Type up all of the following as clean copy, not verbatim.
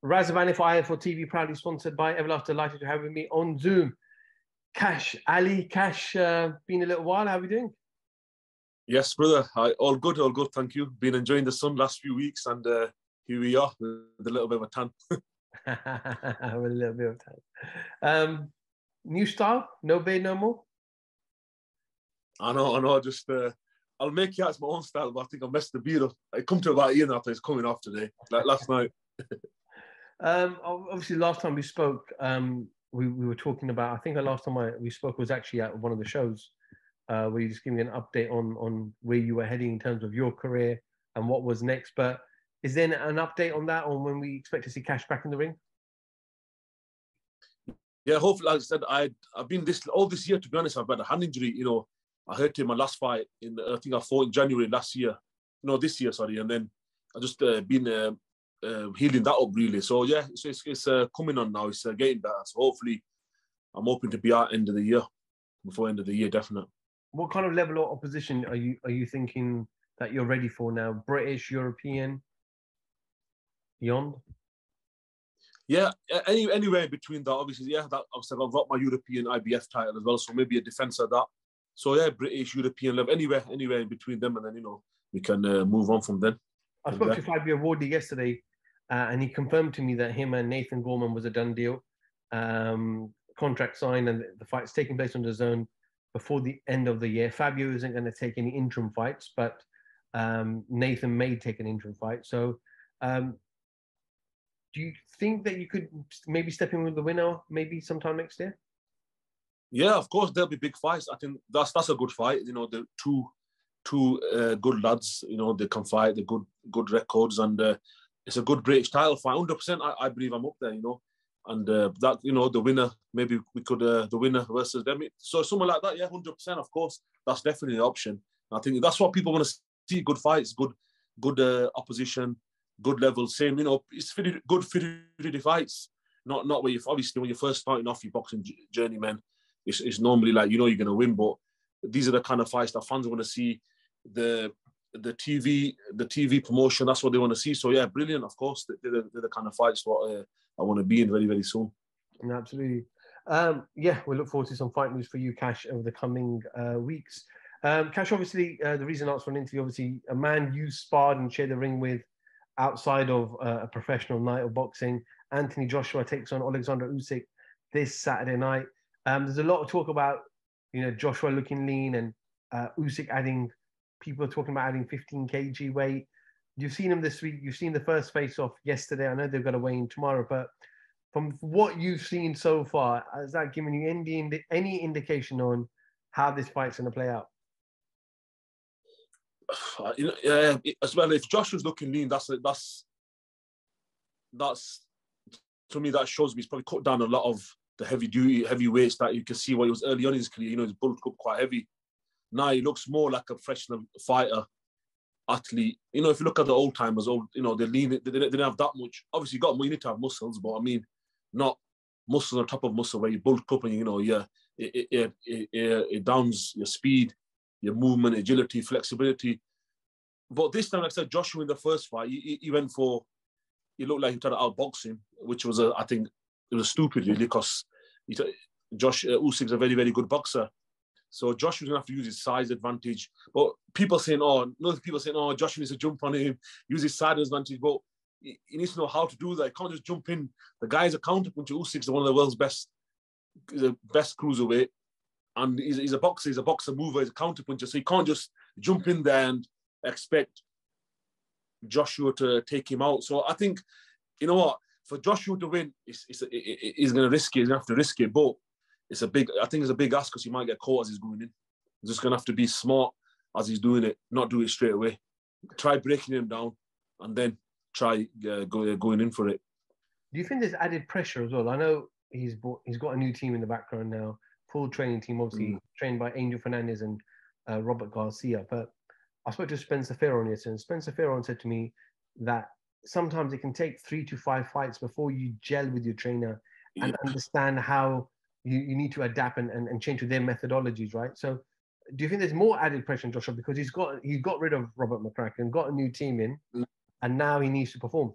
Razvan for IFL TV, proudly sponsored by Everlast. Delighted to have with me on Zoom. Kash, Ali, Kash, been a little while. How are we doing? Yes, brother. All good, all good. Thank you. Been enjoying the sun last few weeks, and here we are with a little bit of a tan. With a little bit of tan. New style? No beard no more? I know. Just I'll make it as my own style, but I think I messed the beard up. I come to about a year after it's coming off today, like last night. Obviously, last time we spoke, we were talking about. I think the last time we spoke was actually at one of the shows. Where you just give me an update on where you were heading in terms of your career and what was next. But is there an update on that, on when we expect to see Kash back in the ring? Yeah, hopefully. Like I said, I've been all this year. To be honest, I've had a hand injury. I hurt in my last fight. I think I fought in January last year. No, this year, sorry. And then I just been healing that up really. So yeah, it's coming on now. It's getting better. So hopefully, I'm hoping to be out end of the year, before end of the year, definitely. What kind of level of opposition are you thinking that you're ready for now? British, European, beyond? Yeah, anywhere in between that. Obviously, yeah. I've got my European IBF title as well, so maybe a defense of that. So yeah, British, European level, anywhere in between them, and then we can move on from then. I spoke to Fabio Wardy yesterday, and he confirmed to me that him and Nathan Gorman was a done deal. Contract signed, and the fight's taking place on the zone before the end of the year. Fabio isn't going to take any interim fights, but Nathan may take an interim fight. So do you think that you could maybe step in with the winner maybe sometime next year? Yeah, of course, there'll be big fights. I think that's a good fight. The two good lads, they can fight, the good records, and it's a good British title fight. 100%, I believe I'm up there, and that, the winner, maybe we could, the winner versus them. So something like that, yeah, 100%, of course. That's definitely an option. I think that's what people want to see, good fights, good opposition, good level. Same, it's good 50 fights. Not where obviously when you're first starting off your boxing journey, man, it's normally like, you're going to win, but these are the kind of fights that fans want to see. The TV promotion, that's what they want to see. So yeah, brilliant, of course. They're the kind of fights what I want to be in very, very soon. Absolutely. Yeah, we look forward to some fight news for you, Kash, over the coming weeks. Kash, obviously, the reason I asked for an interview, obviously, a man you sparred and shared the ring with outside of a professional night of boxing. Anthony Joshua takes on Alexander Usyk this Saturday night. There's a lot of talk about, Joshua looking lean and Usyk adding, people are talking about adding 15 kg weight. You've seen him this week. You've seen the first face-off yesterday. I know they've got to weigh in tomorrow, but from what you've seen so far, has that given you any indication on how this fight's going to play out? As well, if Joshua's looking lean, that's to me, that shows me he's probably cut down a lot of the heavy weights that you can see what he was early on in his career. He's bulked up quite heavy. Now he looks more like a professional fighter, athlete. If you look at the old timers, they lean. They didn't have that much. Obviously, you need to have muscles, but I mean, not muscles on top of muscle where you bulk up and it downs your speed, your movement, agility, flexibility. But this time, like I said, Joshua in the first fight, he went for. He looked like he tried to outbox him, which was I think it was stupid really, because Usyk's a very, very good boxer. So Joshua was going to have to use his size advantage. But people saying, Joshua needs to jump on him, use his size advantage. But he needs to know how to do that. He can't just jump in. The guy's a counterpuncher. Usyk's one of the world's best cruiserweight. And he's a boxer. He's a boxer mover. He's a counterpuncher. So he can't just jump in there and expect Joshua to take him out. So I think, for Joshua to win, he's going to risk it. He's going to have to risk it. But I think it's a big ask because he might get caught as he's going in. He's just going to have to be smart as he's doing it, not do it straight away. Try breaking him down and then try going in for it. Do you think there's added pressure as well? I know he's got a new team in the background now, full training team, obviously trained by Angel Fernandez and Robert Garcia. But I spoke to Spencer Fearon yesterday, and Spencer Fearon said to me that sometimes it can take 3 to 5 fights before you gel with your trainer and understand how you need to adapt and change with their methodologies, right? So do you think there's more added pressure on Joshua because he's got rid of Robert McCracken, got a new team in, and now he needs to perform?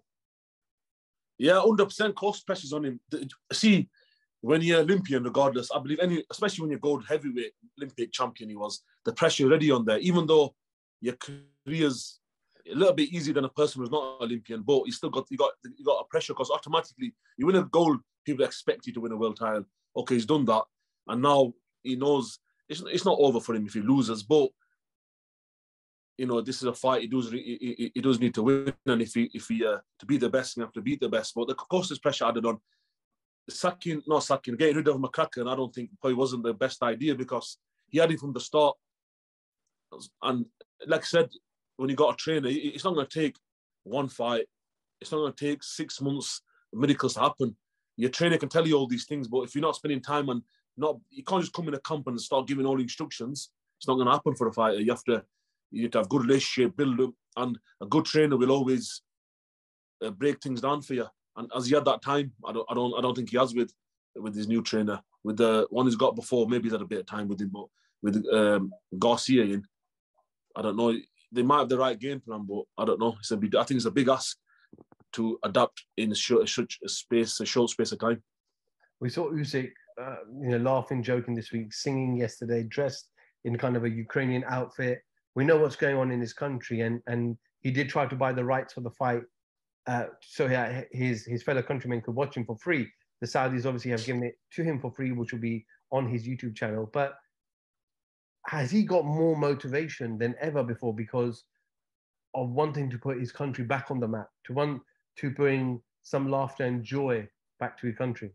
Yeah, 100% cost pressures on him. See, when you're Olympian, regardless, I believe especially when you're gold heavyweight Olympic champion, he was, the pressure already on there. Even though your career's a little bit easier than a person who's not Olympian, but you still got a pressure because automatically you win a gold, people expect you to win a world title. Okay, he's done that, and now he knows it's not over for him if he loses. But you know, this is a fight. He does need to win, and if he to be the best, he have to beat the best. But the cost is pressure added on. Getting rid of McCracken, I don't think probably wasn't the best idea because he had him from the start. And like I said, when you got a trainer, it's not going to take one fight. It's not going to take 6 months miracles to happen. Your trainer can tell you all these things, but if you're not spending time and you can't just come in a camp and start giving all the instructions. It's not going to happen for a fighter. You need to have good relationship, build up, and a good trainer will always break things down for you. And as he had that time, I don't think he has with his new trainer. With the one he's got before, maybe he's had a bit of time with him, but with Garcia in, I don't know. They might have the right game plan, but I don't know. I think it's a big ask to adapt in a short space of time. We saw Usyk, laughing, joking this week, singing yesterday, dressed in kind of a Ukrainian outfit. We know what's going on in his country, and he did try to buy the rights for the fight, so his fellow countrymen could watch him for free. The Saudis obviously have given it to him for free, which will be on his YouTube channel. But has he got more motivation than ever before because of wanting to put his country back on the map, to want to bring some laughter and joy back to his country?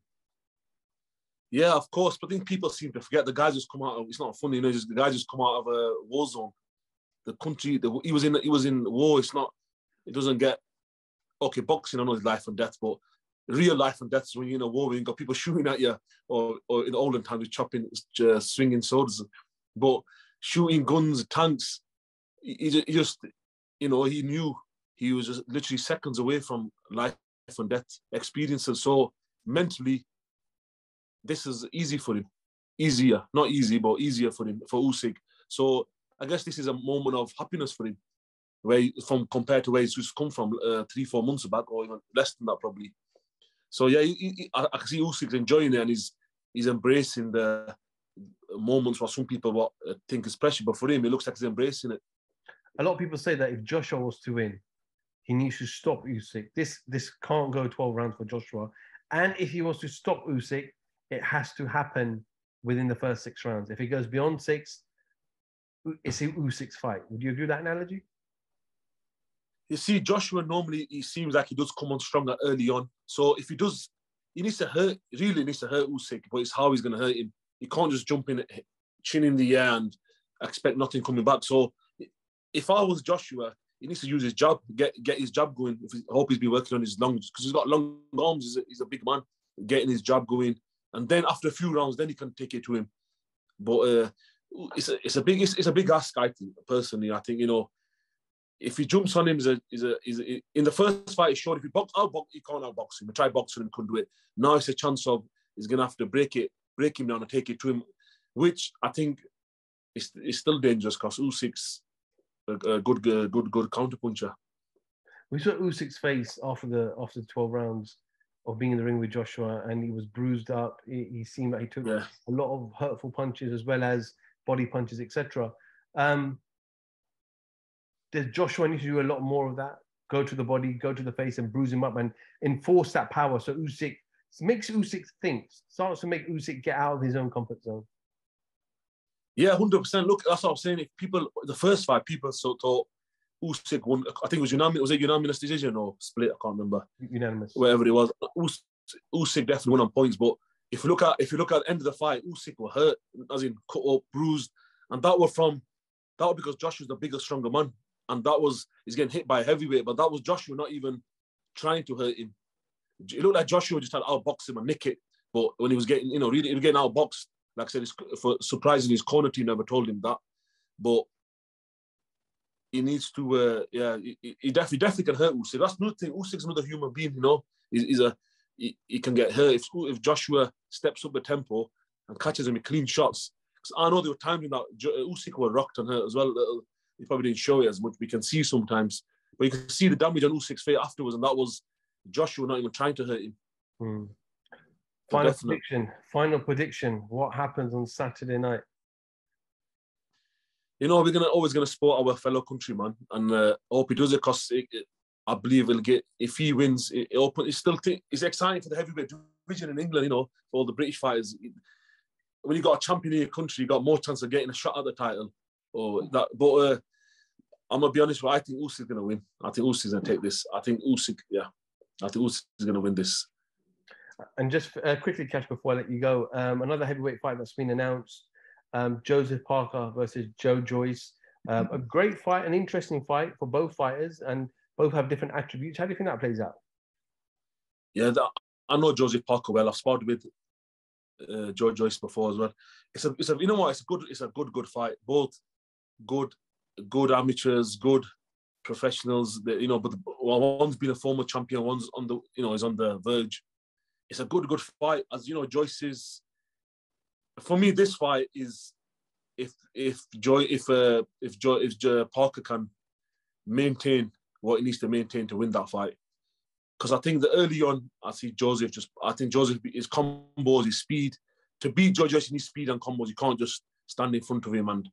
Yeah, of course. But I think people seem to forget the guy just come out of, it's not funny, the guy just come out of a war zone. The country, he was in war. It doesn't get, okay, boxing, I know it's life and death, but real life and death is when you're in a war, when you've got people shooting at you, or in the olden times, swinging swords. But shooting guns, tanks, he just, he knew he was just literally seconds away from life and death experiences. So mentally, this is easy for him. Easier, not easy, but easier for him, for Usyk. So I guess this is a moment of happiness for him, compared to where he's just come from 3-4 months back, or even less than that probably. So yeah, I can see Usyk's enjoying it, and he's embracing the moments where some people think is pressure, but for him, it looks like he's embracing it. A lot of people say that if Joshua was to win, he needs to stop Usyk. This can't go 12 rounds for Joshua. And if he was to stop Usyk, it has to happen within the first 6 rounds. If it goes beyond 6, it's Usyk's fight. Would you agree with that analogy? You see, Joshua normally, he seems like he does come on stronger early on. So if he does, he needs to hurt Usyk, but it's how he's going to hurt him. He can't just jump in, chin in the air and expect nothing coming back. So if I was Joshua, he needs to use his jab, get his jab going. I hope he's been working on his lungs, because he's got long arms. He's a big man, getting his jab going. And then after a few rounds, then he can take it to him. But it's a big ask, I think, personally. I think, if he jumps on him, in the first fight, he showed if he he can't outbox him. He tried boxing him, couldn't do it. Now it's a chance of he's going to have to break him down and take it to him, which I think is still dangerous because Usyk's a good counterpuncher. We saw Usyk's face after the 12 rounds of being in the ring with Joshua, and he was bruised up. He seemed like he took a lot of hurtful punches as well as body punches, etc. Does Joshua need to do a lot more of that? Go to the body, go to the face, and bruise him up and enforce that power. So Usyk makes Usyk think, starts to make Usyk get out of his own comfort zone. Yeah, 100%. Look, that's what I was saying. If the first fight, people thought Usyk won. I think it was unanimous. Was it unanimous decision or split? I can't remember. Unanimous. Whatever it was. Usyk definitely won on points. But if you look at the end of the fight, Usyk was hurt, as in cut up, bruised, and that was because Joshua's the bigger, stronger man. And he's getting hit by a heavyweight, but that was Joshua not even trying to hurt him. It looked like Joshua just had to outbox him and nick it. But when he was getting, he was getting outboxed, like I said, surprisingly, his corner team never told him that. But he needs to, he definitely can hurt Usyk. That's another thing. Usyk's another human being, he can get hurt. If Joshua steps up the tempo and catches him with clean shots, because I know there were times that Usyk were rocked and hurt as well. He probably didn't show it as much. We can see sometimes, but you can see the damage on Usyk's face afterwards, and that was Joshua not even trying to hurt him. Hmm. Definitely. Final prediction. What happens on Saturday night? You know, we're always gonna support our fellow countryman, and I hope he does it because I believe he'll get. If he wins, it's exciting for the heavyweight division in England. You know, for all the British fighters. When you got a champion in your country, you got more chance of getting a shot at the title. But I'm gonna be honest with you, I think Usyk's gonna win. I think Usyk's gonna take this. I think Usyk is gonna win this. And just quickly, Kash, before I let you go, another heavyweight fight that's been announced. Joyce-Parker versus Joyce. A great fight, an interesting fight for both fighters, and both have different attributes. How do you think that plays out? Yeah, I know Joyce-Parker well. I've sparred with Joyce before as well. It's a you know what? It's a good fight. Both good amateurs, good professionals. You know, but one's been a former champion, one's on the is on the verge. It's a good fight. As you know, Joyce is. For me, this fight is if Parker can maintain what he needs to maintain to win that fight. Because I think that early on, I think Joseph his combos, his speed. To beat Joyce, you need speed and combos. You can't just stand in front of him and,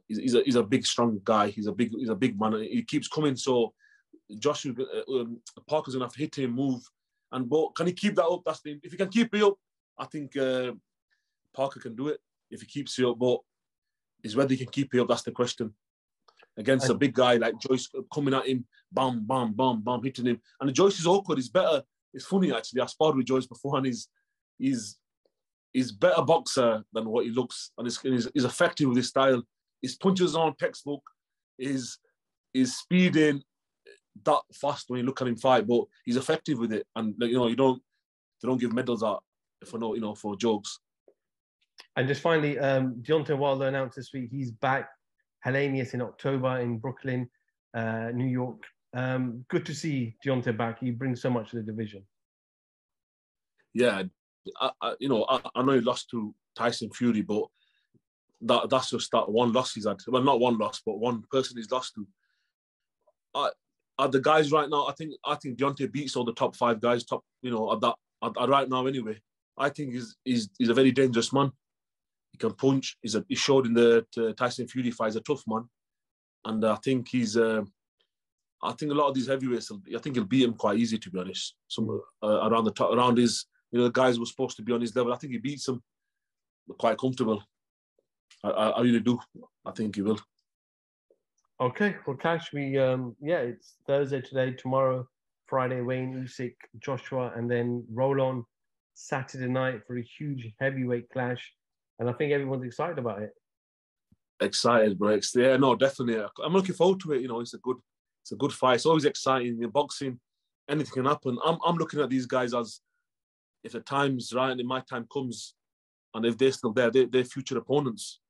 he's a big, strong guy. He's a big man. He keeps coming. So Parker's gonna have to hit him, move, but can he keep that up? If he can keep it up, I think Parker can do it. If he keeps it up, but it's whether he can keep it up. That's the question. Against a big guy like Joyce coming at him, bam, bam, bam, bam, hitting him. And Joyce is awkward. He's better. It's funny actually. I sparred with Joyce before, and he's better boxer than what he looks, and he's effective with his style. His punches are on textbook. His speeding that fast when you look at him fight, but he's effective with it. And they don't give medals out for jokes. And just finally, Deontay Wilder announced this week he's back. Hellenius in October in Brooklyn, New York. Good to see Deontay back. He brings so much to the division. Yeah, I know he lost to Tyson Fury, but that's just that one loss he's had. Well, not one loss, but one person he's lost to. The guys right now, I think Deontay beats all the top 5 guys. Right now anyway. I think he's a very dangerous man. He can punch. He showed in the Tyson Fury fight. He's a tough man, and I think I think a lot of these heavyweights. I think he'll beat him quite easy, to be honest. Some around the top, around his, the guys who were supposed to be on his level. I think he beats them quite comfortable. I really do. I think he will. Okay, well, Kash, it's Thursday today. Tomorrow, Friday, Wayne, Usyk, Joshua, and then roll on Saturday night for a huge heavyweight clash. And I think everyone's excited about it. Excited, Breaks. Yeah, no, definitely. I'm looking forward to it. It's a good fight. It's always exciting. In boxing, anything can happen. I'm looking at these guys as, if the time's right and my time comes, and if they're still there, they're future opponents.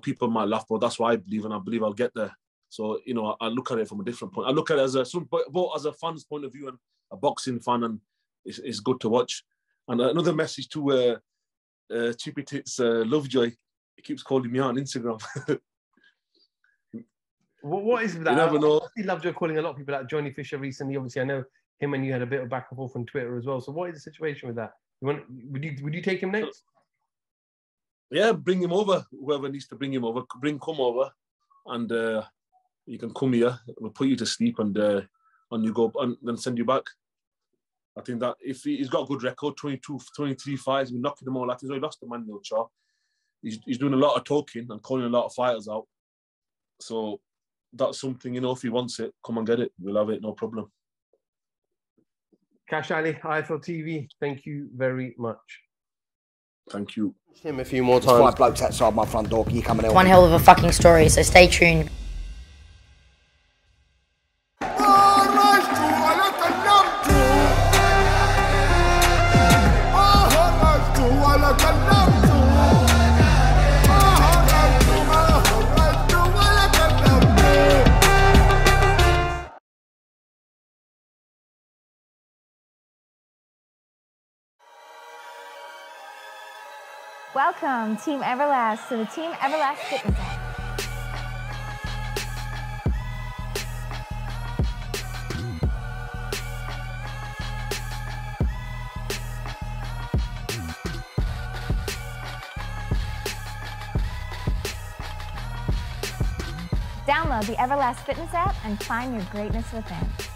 People might laugh, but that's what I believe, and I believe I'll get there. So, I look at it from a different point. I look at it as a fan's point of view and a boxing fan, and it's good to watch. And another message to Chippy Tits Lovejoy. He keeps calling me out on Instagram. What is that? You never know. Lovejoy calling a lot of people out. Johnny Fisher recently. Obviously, I know him and you had a bit of back and forth on Twitter as well. So what is the situation with that? Would you take him next? Yeah, bring him over. Whoever needs to bring him over, come over, and you can come here. We'll put you to sleep, and you go, and then send you back. I think that if he's got a good record, 22, 23 fights, we're knocking them all out. He's only lost to Manuel Shaw. He's doing a lot of talking and calling a lot of fighters out. So that's something, if he wants it, come and get it. We'll have it, no problem. Kash Ali, IFL TV, thank you very much. Thank you. Him a few more times. There's 5 blokes outside my front door. Can you come and help? One hell of a fucking story, so stay tuned. Welcome, Team Everlast, to the Team Everlast Fitness app. Download the Everlast Fitness app and find your greatness within.